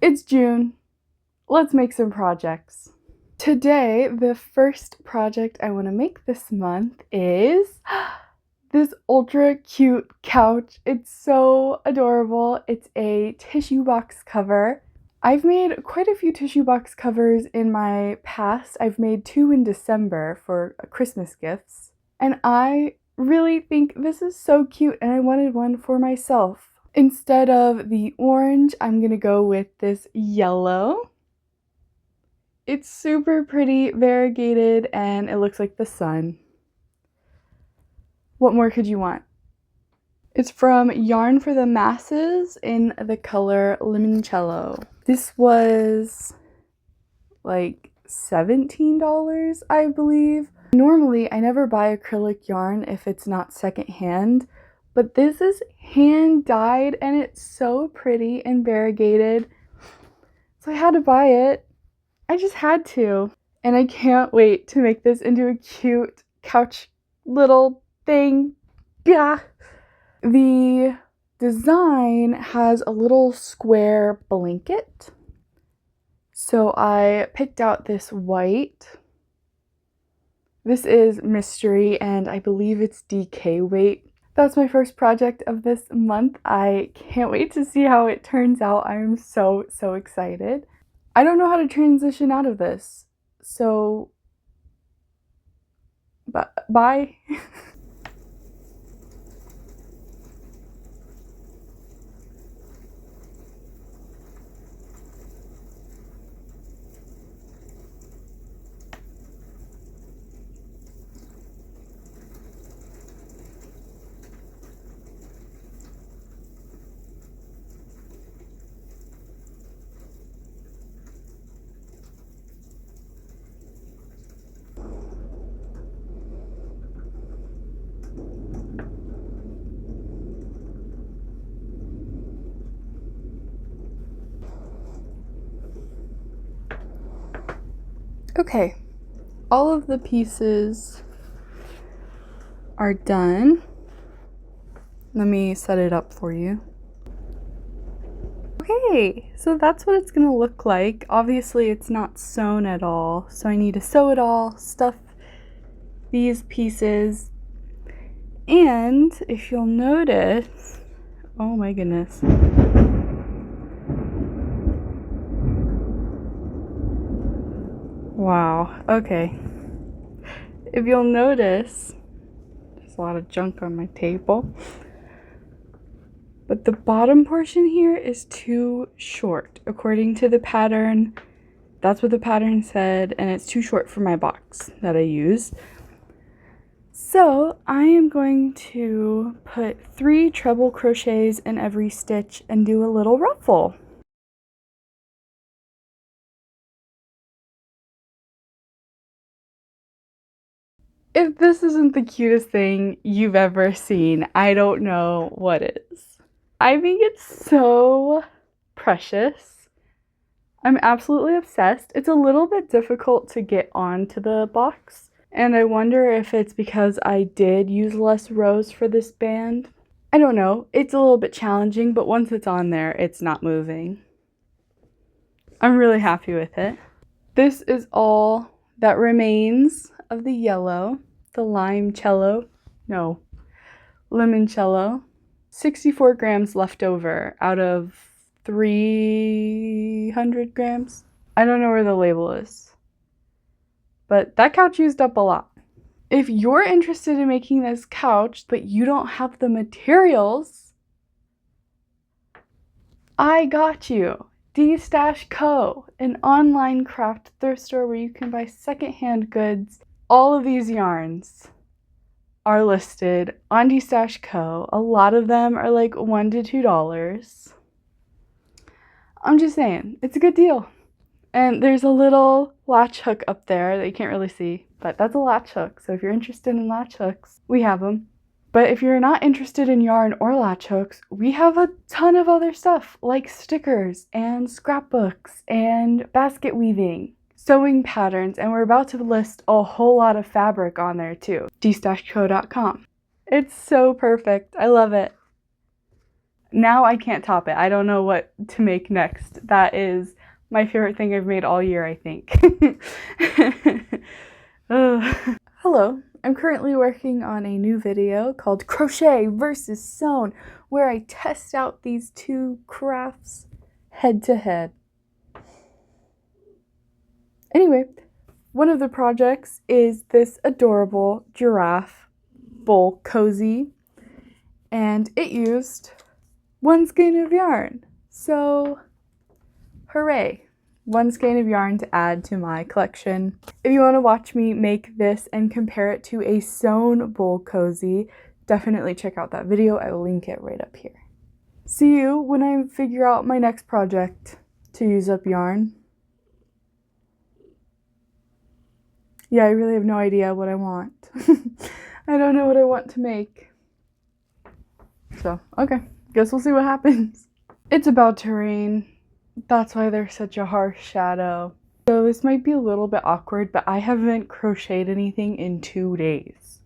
It's June. Let's make some projects. Today, the first project I want to make this month is this ultra cute couch. It's so adorable. It's a tissue box cover. I've made quite a few tissue box covers in my past. I've made 2 in December for Christmas gifts. And I really think this is so cute and I wanted one for myself. Instead of the orange, I'm gonna go with this yellow. It's super pretty, variegated, and it looks like the sun. What more could you want? It's from Yarn for the Masses in the color Limoncello. This was like $17, I believe. Normally, I never buy acrylic yarn if it's not secondhand, but this is hand dyed and it's so pretty and variegated. So I had to buy it. I just had to. And I can't wait to make this into a cute couch little thing. Yeah. The design has a little square blanket. So I picked out this white. This is mystery and I believe it's DK weight. That's my first project of this month. I can't wait to see how it turns out. I'm so excited. I don't know how to transition out of this. So, bye. Okay, all of the pieces are done. Let me set it up for you. Okay, so that's what it's gonna look like. Obviously it's not sewn at all, so I need to sew it all, stuff these pieces, and if you'll notice, oh my goodness. Wow, okay. If you'll notice, there's a lot of junk on my table. But the bottom portion here is too short. According to the pattern, that's what the pattern said, and it's too short for my box that I use. So I am going to put 3 treble crochets in every stitch and do a little ruffle. If this isn't the cutest thing you've ever seen, I don't know what is. I think it's so precious. I'm absolutely obsessed. It's a little bit difficult to get onto the box, and I wonder if it's because I did use less rows for this band. I don't know. It's a little bit challenging, but once it's on there, it's not moving. I'm really happy with it. This is all that remains of the yellow, the limoncello. 64 grams left over out of 300 grams. I don't know where the label is, but that couch used up a lot. If you're interested in making this couch, but you don't have the materials, I got you. D-Stash Co., an online craft thrift store where you can buy secondhand goods. All of these yarns are listed on D-Stash Co. A lot of them are like $1 to $2. I'm just saying, it's a good deal. And there's a little latch hook up there that you can't really see, but that's a latch hook. So if you're interested in latch hooks, we have them. But if you're not interested in yarn or latch hooks, we have a ton of other stuff like stickers and scrapbooks and basket weaving, sewing patterns, and we're about to list a whole lot of fabric on there too. dstashco.com. It's so perfect. I love it. Now I can't top it. I don't know what to make next. That is my favorite thing I've made all year, I think. Hello, I'm currently working on a new video called Crochet versus Sewn, where I test out these two crafts head to head. Anyway, one of the projects is this adorable giraffe bowl cozy, and it used one skein of yarn. So, hooray! One skein of yarn to add to my collection. If you want to watch me make this and compare it to a sewn bowl cozy, definitely check out that video. I will link it right up here. See you when I figure out my next project to use up yarn. Yeah, I really have no idea what I want. I don't know what I want to make. So, okay. Guess we'll see what happens. It's about to rain. That's why there's such a harsh shadow. So this might be a little bit awkward, but I haven't crocheted anything in 2 days.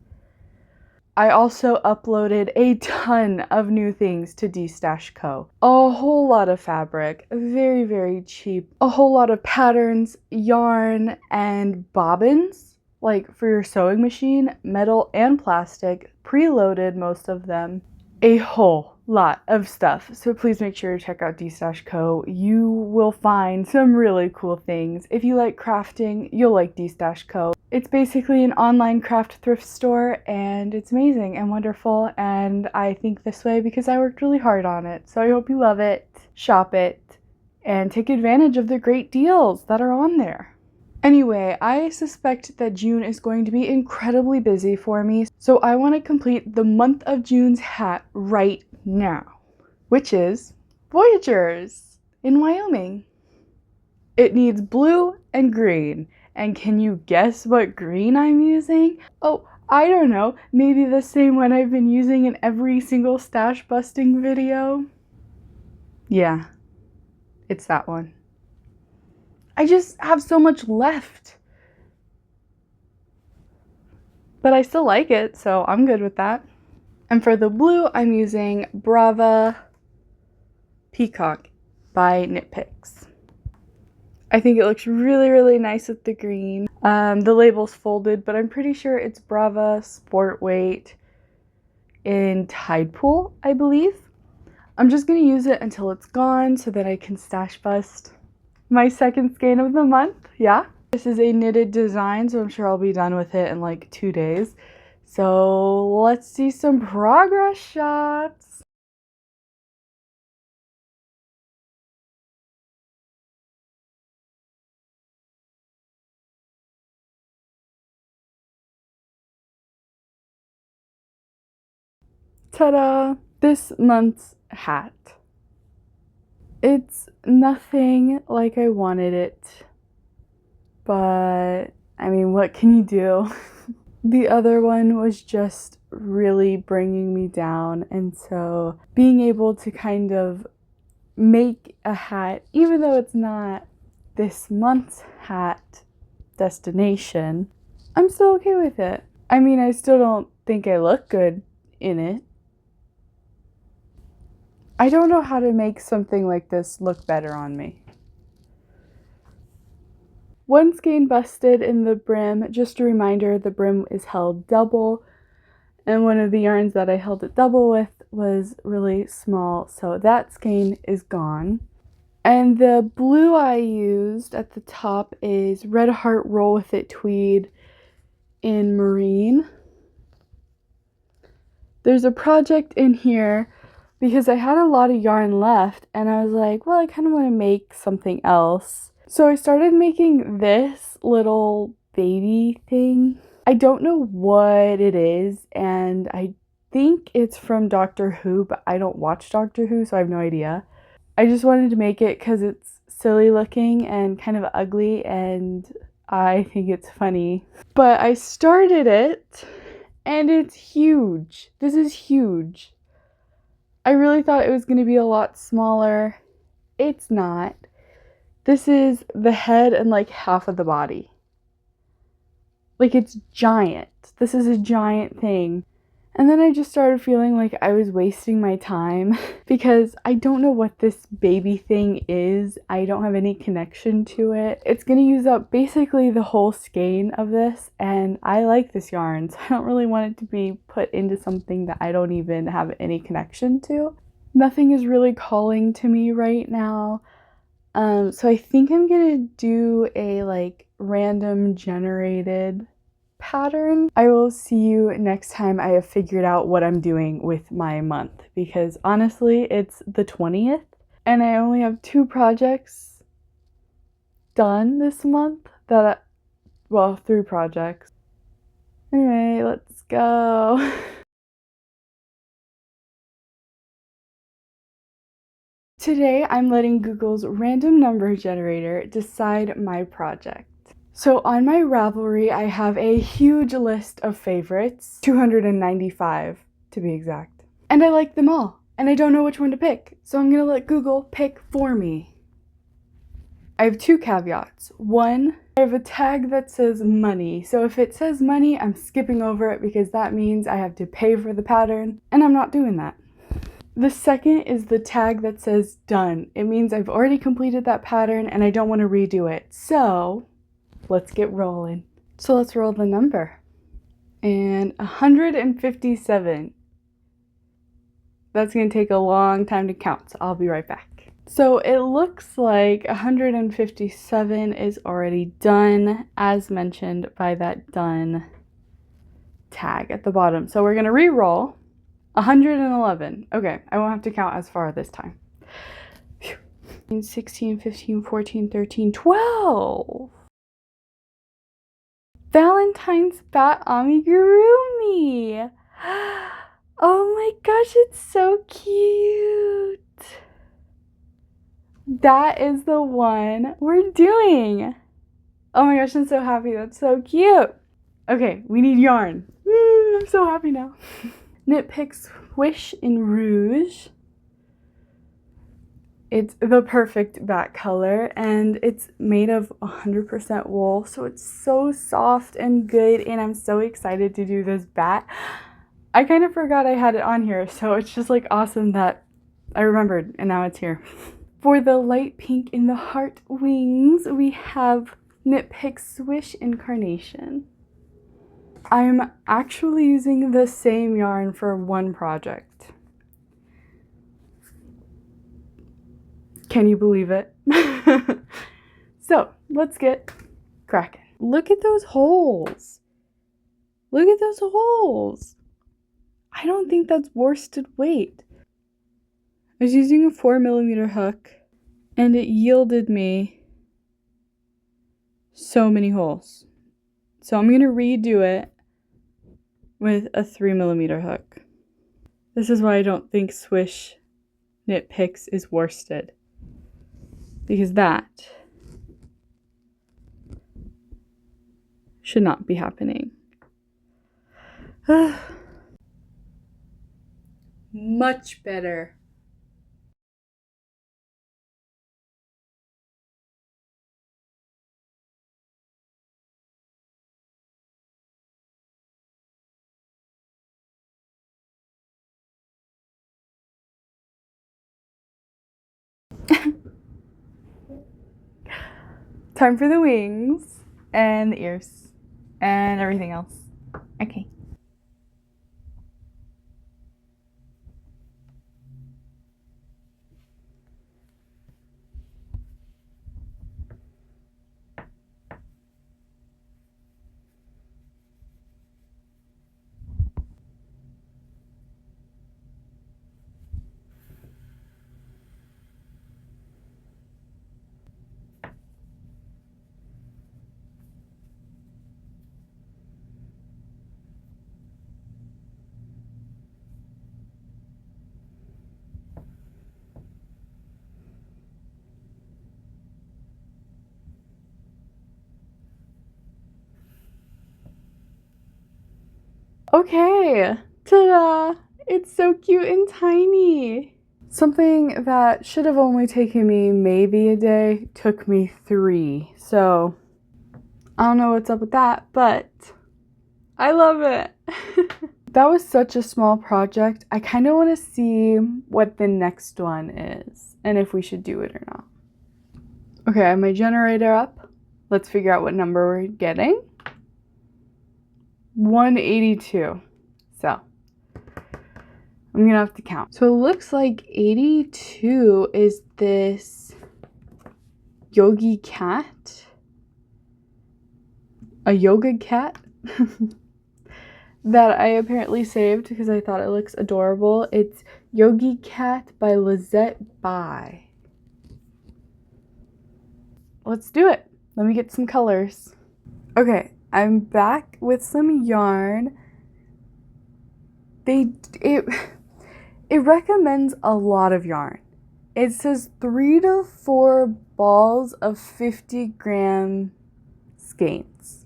I also uploaded a ton of new things to DStash Co. A whole lot of fabric, very, very cheap. A whole lot of patterns, yarn, and bobbins, like for your sewing machine, metal and plastic, preloaded most of them. A whole lot of stuff. So please make sure to check out DStash Co. You will find some really cool things. If you like crafting, you'll like DStash Co. It's basically an online craft thrift store, and it's amazing and wonderful, and I think this way because I worked really hard on it. So I hope you love it, shop it, and take advantage of the great deals that are on there. Anyway, I suspect that June is going to be incredibly busy for me, so I want to complete the month of June's hat right now, which is Voyagers in Wyoming. It needs blue and green, and can you guess what green I'm using? Oh, I don't know, maybe the same one I've been using in every single stash busting video? Yeah, it's that one. I just have so much left. But I still like it, so I'm good with that. And for the blue, I'm using Brava Peacock by Knit Picks. I think it looks really, really nice with the green. The label's folded, but I'm pretty sure it's Brava Sport Weight in Tide Pool, I believe. I'm just gonna use it until it's gone so that I can stash bust my second skein of the month. Yeah. This is a knitted design, so I'm sure I'll be done with it in like 2 days. So let's see some progress shots. Ta-da! This month's hat. It's nothing like I wanted it, but I mean, what can you do? The other one was just really bringing me down, and so being able to kind of make a hat, even though it's not this month's hat destination, I'm still okay with it. I mean, I still don't think I look good in it. I don't know how to make something like this look better on me. One skein busted in the brim. Just a reminder, the brim is held double, and one of the yarns that I held it double with was really small, so that skein is gone. And the blue I used at the top is Red Heart Roll With It Tweed in Marine. There's a project in here because I had a lot of yarn left, and I was like, well, I kind of want to make something else. So I started making this little baby thing. I don't know what it is, and I think it's from Doctor Who, but I don't watch Doctor Who, so I have no idea. I just wanted to make it because it's silly looking and kind of ugly, and I think it's funny. But I started it, and it's huge. This is huge. I really thought it was going to be a lot smaller. It's not. This is the head and like half of the body. Like, it's giant. This is a giant thing. And then I just started feeling like I was wasting my time because I don't know what this baby thing is. I don't have any connection to it. It's gonna use up basically the whole skein of this, and I like this yarn, so I don't really want it to be put into something that I don't even have any connection to. Nothing is really calling to me right now. So I think I'm gonna do a like random generated pattern. I will see you next time I have figured out what I'm doing with my month, because honestly it's the 20th and I only have 2 projects done this month well, 3 projects. Anyway, let's go. Today I'm letting Google's random number generator decide my project. So on my Ravelry, I have a huge list of favorites, 295 to be exact. And I like them all, and I don't know which one to pick, so I'm gonna let Google pick for me. I have 2 caveats. One, I have a tag that says money, so if it says money, I'm skipping over it because that means I have to pay for the pattern, and I'm not doing that. The second is the tag that says done. It means I've already completed that pattern and I don't want to redo it. So let's get rolling. So let's roll the number. And 157. That's going to take a long time to count, so I'll be right back. So it looks like 157 is already done, as mentioned by that done tag at the bottom. So we're going to re-roll. 111. Okay, I won't have to count as far this time. 16, 15, 14, 13, 12. Valentine's bat amigurumi. Oh my gosh, it's so cute. That is the one we're doing. Oh my gosh, I'm so happy. That's so cute. Okay, we need yarn. I'm so happy now. Knit Pick Swish in Rouge. It's the perfect bat color, and it's made of 100% wool, so it's so soft and good, and I'm so excited to do this bat. I kind of forgot I had it on here, so it's just like awesome that I remembered, and now it's here. For the light pink in the heart wings, we have Knit Pick Swish in Carnation. I'm actually using the same yarn for one project. Can you believe it? So let's get cracking. Look at those holes. Look at those holes. I don't think that's worsted weight. I was using a 4mm hook and it yielded me so many holes. So I'm gonna redo it with a 3mm hook. This is why I don't think Swish Knit Picks is worsted, because that should not be happening. Much better. Time for the wings and the ears and everything else. Okay. Okay, ta-da! It's so cute and tiny. Something that should have only taken me maybe a day took me 3. So I don't know what's up with that, but I love it. that was such a small project. I kind of want to see what the next one is and if we should do it or not. Okay, I have my generator up. Let's figure out what number we're getting. 182. So I'm gonna have to count. So it looks like 82 is this yogi cat. A yoga cat that I apparently saved because I thought it looks adorable. It's Yogi Cat by Lizette Bai. Let's do it. Let me get some colors. Okay, I'm back with some yarn. It recommends a lot of yarn. It says 3 to 4 balls of 50-gram skeins.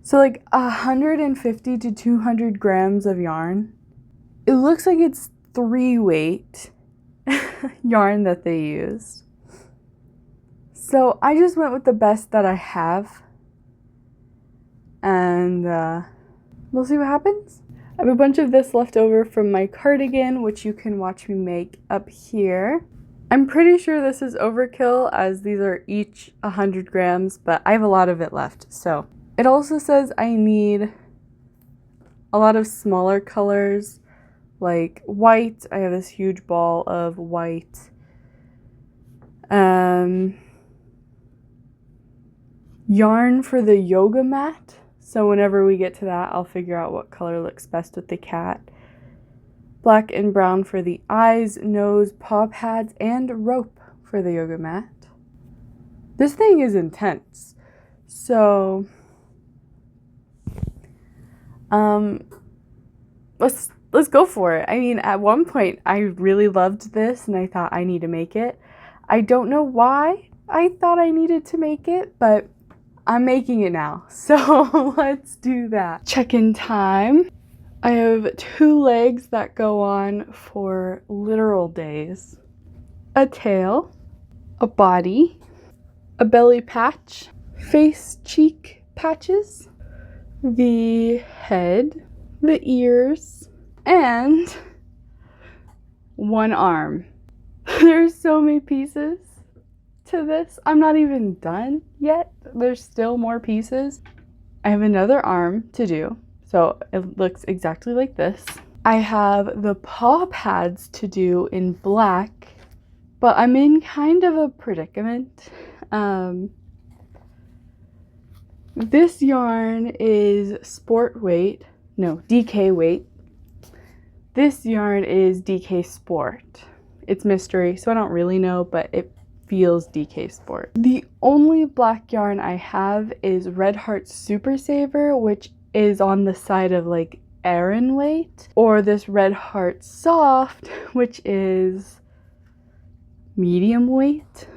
So like 150 to 200 grams of yarn. It looks like it's 3-weight yarn that they used. So I just went with the best that I have. And we'll see what happens. I have a bunch of this left over from my cardigan, which you can watch me make up here. I'm pretty sure this is overkill as these are each 100 grams, but I have a lot of it left. So it also says I need a lot of smaller colors like white. I have this huge ball of white. Yarn for the yoga mat. So whenever we get to that, I'll figure out what color looks best with the cat. Black and brown for the eyes, nose, paw pads, and rope for the yoga mat. This thing is intense. So, let's go for it. I mean, at one point, I really loved this and I thought I need to make it. I don't know why I thought I needed to make it, but I'm making it now. So let's do that. Check-in time. I have 2 legs that go on for literal days. A tail, a body, a belly patch, face cheek patches, the head, the ears, and 1 arm. There's so many pieces to this. I'm not even done yet. There's still more pieces. I have another arm to do. So it looks exactly like this. I have the paw pads to do in black, but I'm in kind of a predicament. This yarn is sport weight, no, DK weight. This yarn is DK Sport. It's mystery, so I don't really know, but it feels DK Sport. The only black yarn I have is Red Heart Super Saver, which is on the side of like Aran weight, or this Red Heart Soft, which is medium weight.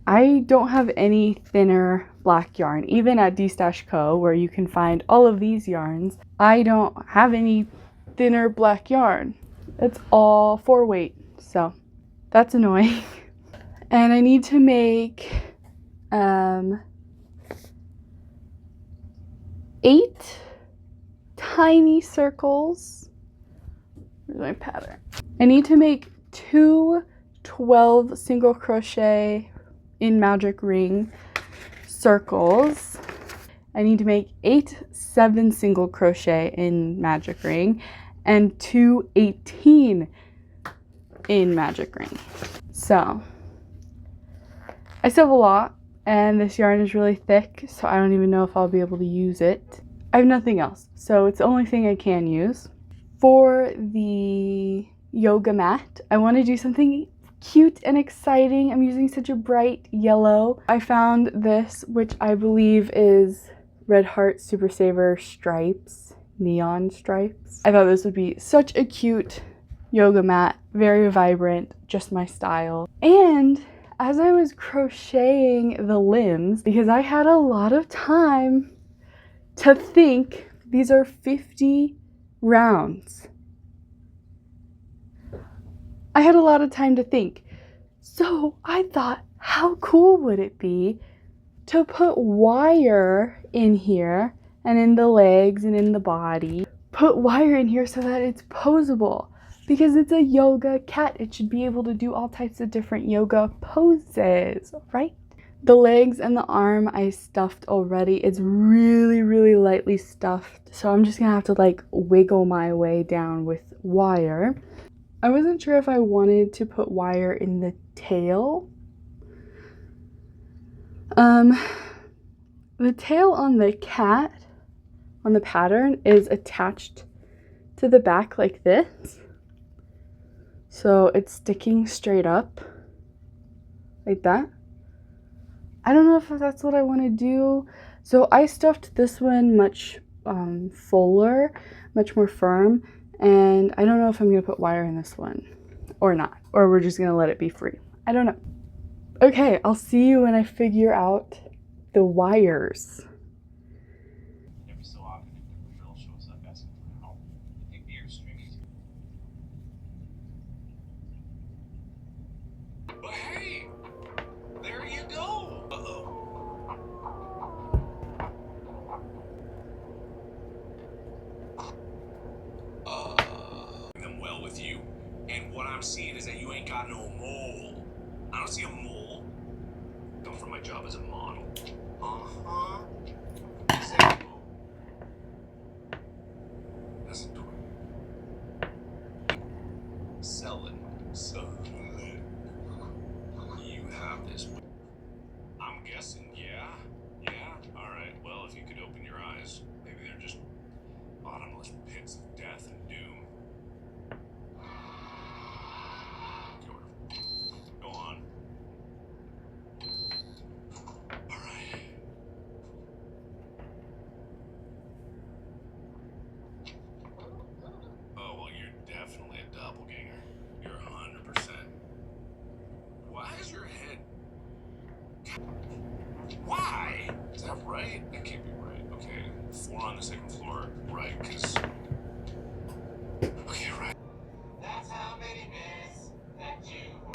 I don't have any thinner black yarn, even at D-Stash Co, where you can find all of these yarns. I don't have any thinner black yarn. It's all 4 weight, so that's annoying. And I need to make 8 tiny circles. Where's my pattern? I need to make 2 12 single crochet in magic ring circles. I need to make 8 7 single crochet in magic ring and 2 18 in magic ring. So I still have a lot, and this yarn is really thick, so I don't even know if I'll be able to use it. I have nothing else, so it's the only thing I can use. For the yoga mat, I want to do something cute and exciting. I'm using such a bright yellow. I found this, which I believe is Red Heart Super Saver stripes, neon stripes. I thought this would be such a cute yoga mat, very vibrant, just my style. And as I was crocheting the limbs, because I had a lot of time to think, these are 50 rounds. I had a lot of time to think. So I thought, how cool would it be to put wire in here and in the legs and in the body. Put wire in here so that it's posable. Because it's a yoga cat, it should be able to do all types of different yoga poses, right? The legs and the arm I stuffed already. It's really, really lightly stuffed. So I'm just gonna have to like wiggle my way down with wire. I wasn't sure if I wanted to put wire in the tail. The tail on the cat, on the pattern, is attached to the back like this. So it's sticking straight up like that. I don't know if that's what I want to do. So I stuffed this one much fuller, much more firm, and I don't know if I'm gonna put wire in this one or not, or we're just gonna let it be free. I don't know. Okay, I'll see you when I figure out the wires. Every so often, if the girl shows up asking for help, you think the airstream is. But hey, there you go. Them well with you, and what I'm seeing is that you ain't got no mole. I don't see a mole. Come from my job as a model. That's a toy. Sell it. You have this. I'm guessing, yeah. Alright, well, if you could open your eyes, maybe they're just bottomless pits of death and doom. Go on. Alright. Oh, well, you're definitely a doppelganger. You're 100%. Why is your head... Why? Is that right? That can't be right. Okay. 4 on the 2nd floor. Right, because... Okay, right. That's how many minutes that you were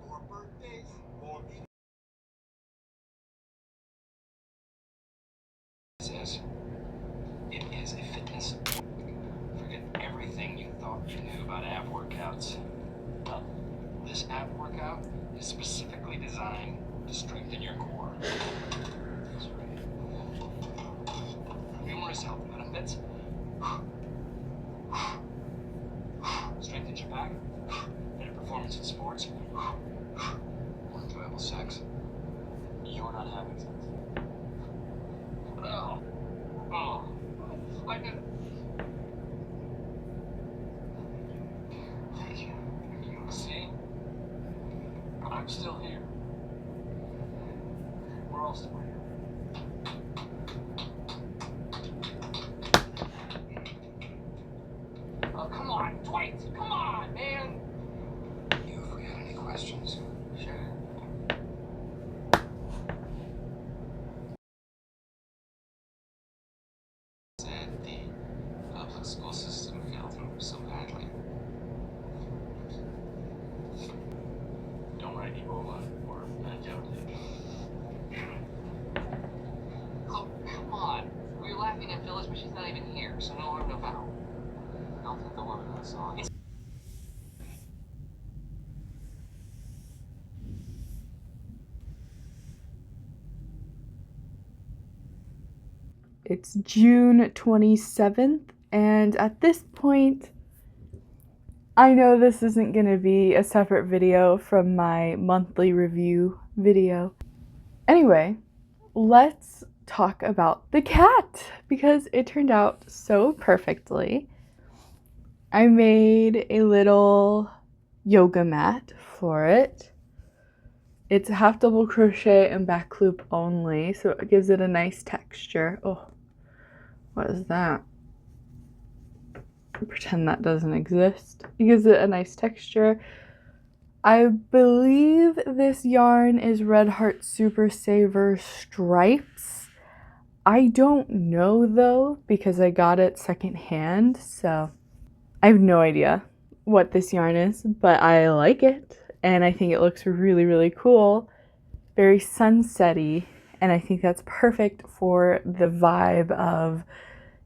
more birthdays, more... It is a fitness. Forget everything you thought you knew about ab workouts. Well, this ab workout is specifically designed to strengthen your core. That's right. Numerous health benefits. Strengthens your back. Better performance in sports. More enjoyable sex. You're not having sex. Oh, I did. Thank you. See? I'm still here. We're all still here. Oh, come on, Dwight! Come on, man! You, if we had any questions. Sure. Said the public school system failed him so badly. Don't write Ebola or Angelique. Oh, come on. We were laughing at Phyllis, but she's not even here, so no harm, no foul. I don't think the woman in the song. It's June 27th, and at this point, I know this isn't going to be a separate video from my monthly review video. Anyway, let's talk about the cat, because it turned out so perfectly. I made a little yoga mat for it. It's half double crochet and back loop only, so it gives it a nice texture. Oh, what is that? Pretend that doesn't exist. It gives it a nice texture. I believe this yarn is Red Heart Super Saver Stripes. I don't know though, because I got it secondhand, so I have no idea what this yarn is, but I like it and I think it looks really, really cool. very sunsetty, and I think that's perfect for the vibe of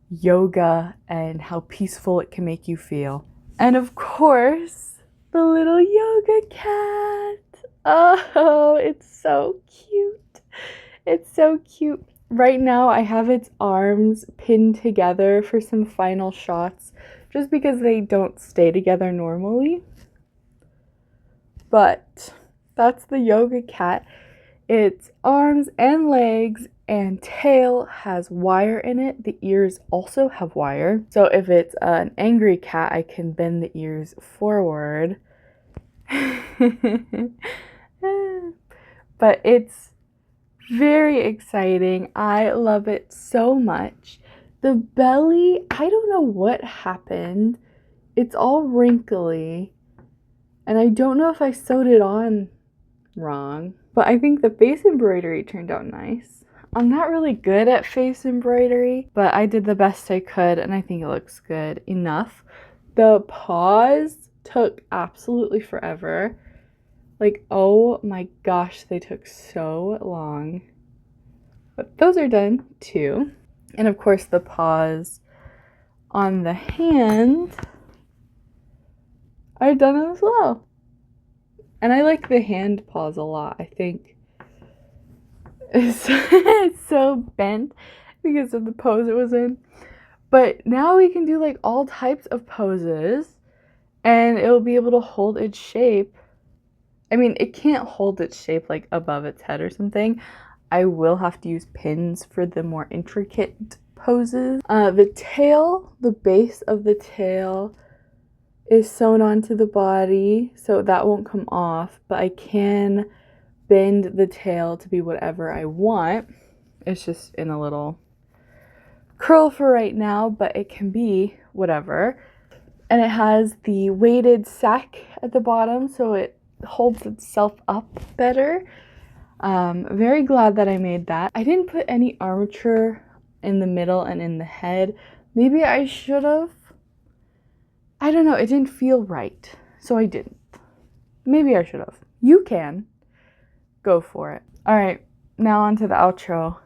yoga and how peaceful it can make you feel. And of course, the little yoga cat. Oh, it's so cute. It's so cute. Right now, I have its arms pinned together for some final shots, just because they don't stay together normally. But that's the yoga cat. Its arms and legs and tail has wire in it. The ears also have wire. So if it's an angry cat, I can bend the ears forward. But it's very exciting. I love it so much. The belly, I don't know what happened. It's all wrinkly. And I don't know if I sewed it on wrong. But I think the face embroidery turned out nice. I'm not really good at face embroidery, but I did the best I could and I think it looks good enough. The paws took absolutely forever. Like, oh my gosh, they took so long. But those are done too. And of course the paws on the hand are done as well. And I like the hand paws a lot. I think it's so bent because of the pose it was in. But now we can do like all types of poses and it'll be able to hold its shape. I mean, it can't hold its shape like above its head or something. I will have to use pins for the more intricate poses. The tail, the base of the tail is sewn onto the body, so that won't come off, but I can bend the tail to be whatever I want. It's just in a little curl for right now, but it can be whatever. And it has the weighted sack at the bottom, so it holds itself up better. Very glad that I made that. I didn't put any armature in the middle and in the head. Maybe I should have. I don't know, it didn't feel right, so I didn't. Maybe I should have. You can. Go for it. All right, now on to the outro.